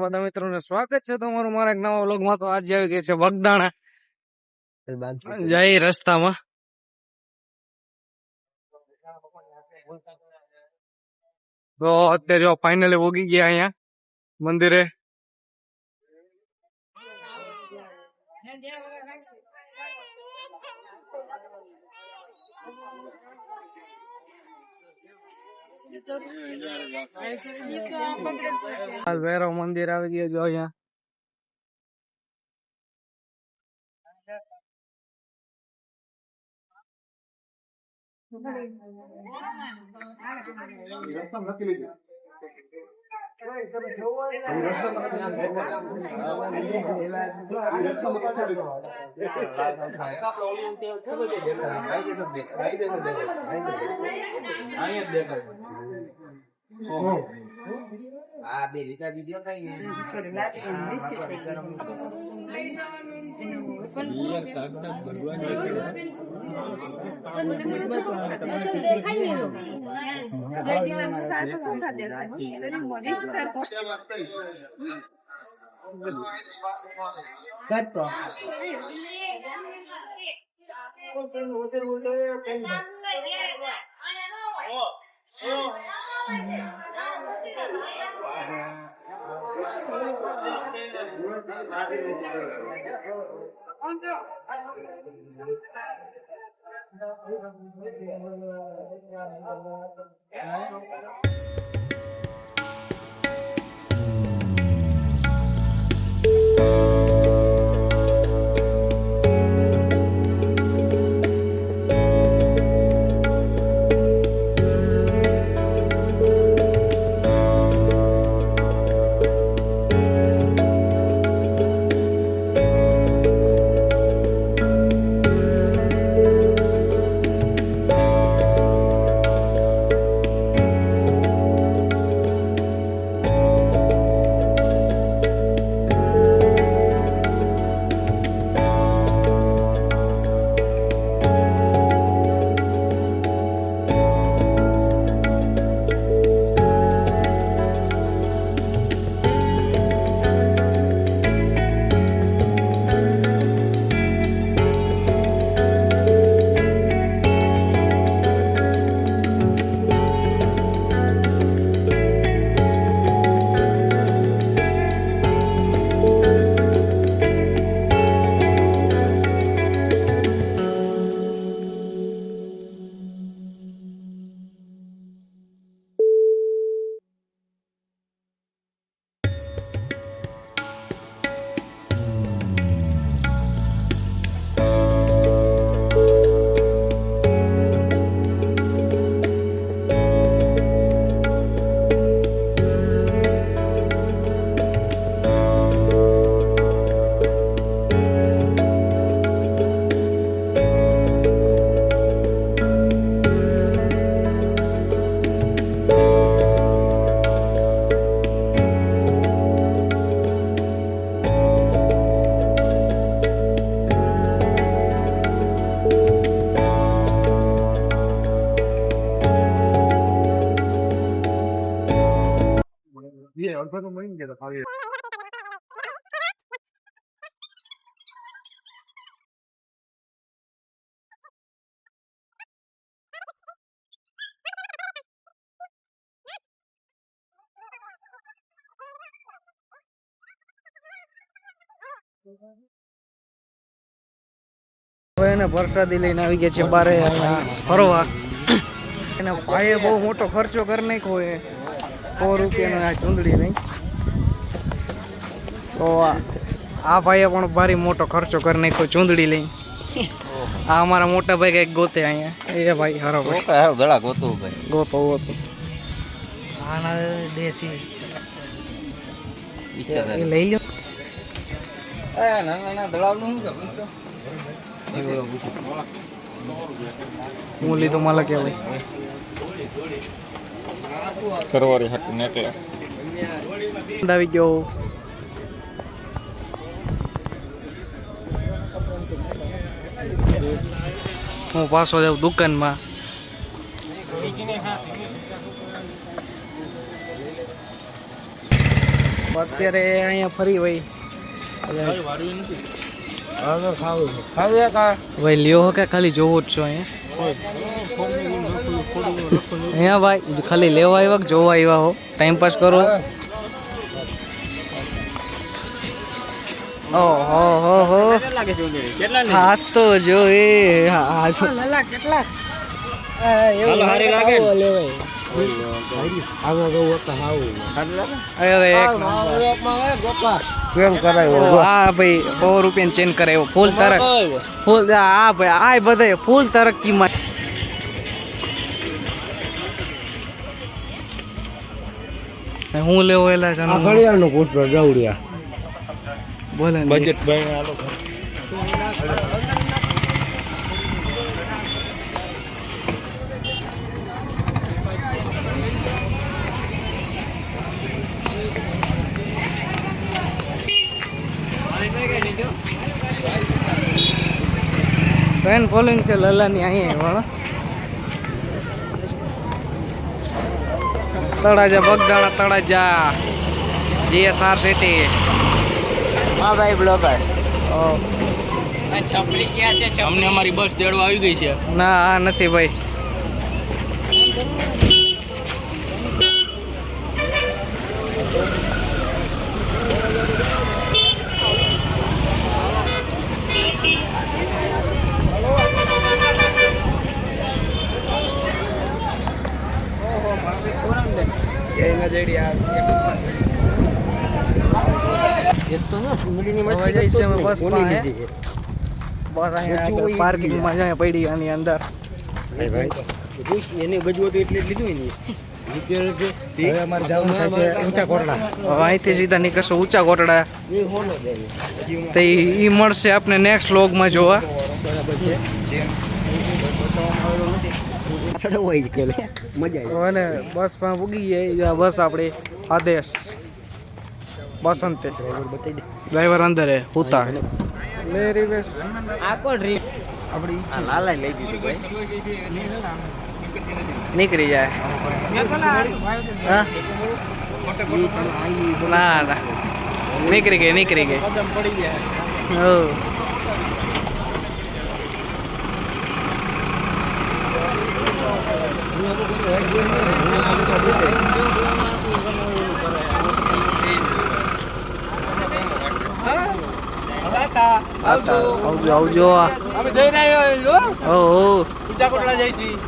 બધા મિત્રોને સ્વાગત છે તમારું મારા એક નવા વ્લોગમાં। તો આજે આવી ગઈ છે વગદાણા જઈ રસ્તામાં। તો અત્યારે જો ફાઇનલી ઉગી ગયા અહીંયા મંદિરે। ભૈરવ મંદિર આવી ગયું જો અહીંયા। એને પ્રસાદી લઈને આવી ગયા છે બારે ફરવા। એને ભાઈએ બહુ મોટો ખર્ચો કરી નાખ્યો હોય, 100 રૂપિયાનો આ ચૂંદડી નહીં। તો આ ભાઈએ પણ ભારી મોટો ખર્ચો કરી નાખ્યો ચૂંદડી લઈને। આ અમારા મોટા ભાઈ કઈક ગોતે અહીંયા। એ ભાઈ હારો ભાઈ ગોતો આના દેશી લઈ લો। ના દળાવનું હું લીધો માલા કે ભાઈ કરવારી હાટ નેકલેસ આવી ગયો। હું પાછો જાઉં દુકાનમાં। અત્યારે અહીંયા ફરી વઈ ભાઈ લ્યો કે ખાલી જોવો જ છો અહીંયા ભાઈ ખાલી લેવા આવ્યા કે જોવા આવ્યા હો ટાઈમ પાસ કરો ઓહો હો હો હાથ તો જો એ કેટલા હારી લાગે ભાઈ 100 રૂપિયા ચેન્જ કરાયો ફૂલ તરક ફૂલ હા ભાઈ આ બધા ફૂલ તરક્કીમાં હું લેવો એલા જાનો ઘડિયાળનો પુષ્પ જાવડિયા બોલે બજેટ ભાઈ આલો ફ્રેન્ડ ફોલોઈંગ છે લલાની અહીંયા તળાજા બગદાણા તળાજા GSR સિટી હા ભાઈ બ્લોગર છપડી ગયા છે અમને અમારી બસ તેડવા આવી ગઈ છે ના આ નથી ભાઈ પાર્કિંગમાં જાય પડી આની અંદર એને ગજવો તો એટલે લીધું અહીંથી સીધા નીકળશો ઊંચા કોટડા તો ઈ મળશે આપણે નેક્સ્ટ વ્લોગમાં જોવા અને બસમાં પૂગી જાય બસ આપણે આદેશ બસંતે ડ્રાઈવર અંદર હે હુતા લે રિવેશ આ કોણ રી આપડી લાલા લઈ દીધી ભાઈ નીકળી જાય હા ના ના નીકળી ગઈ હો આવજો અમે જઈને આવ્યો ઓહો ઊંચા કોટડા જઈશી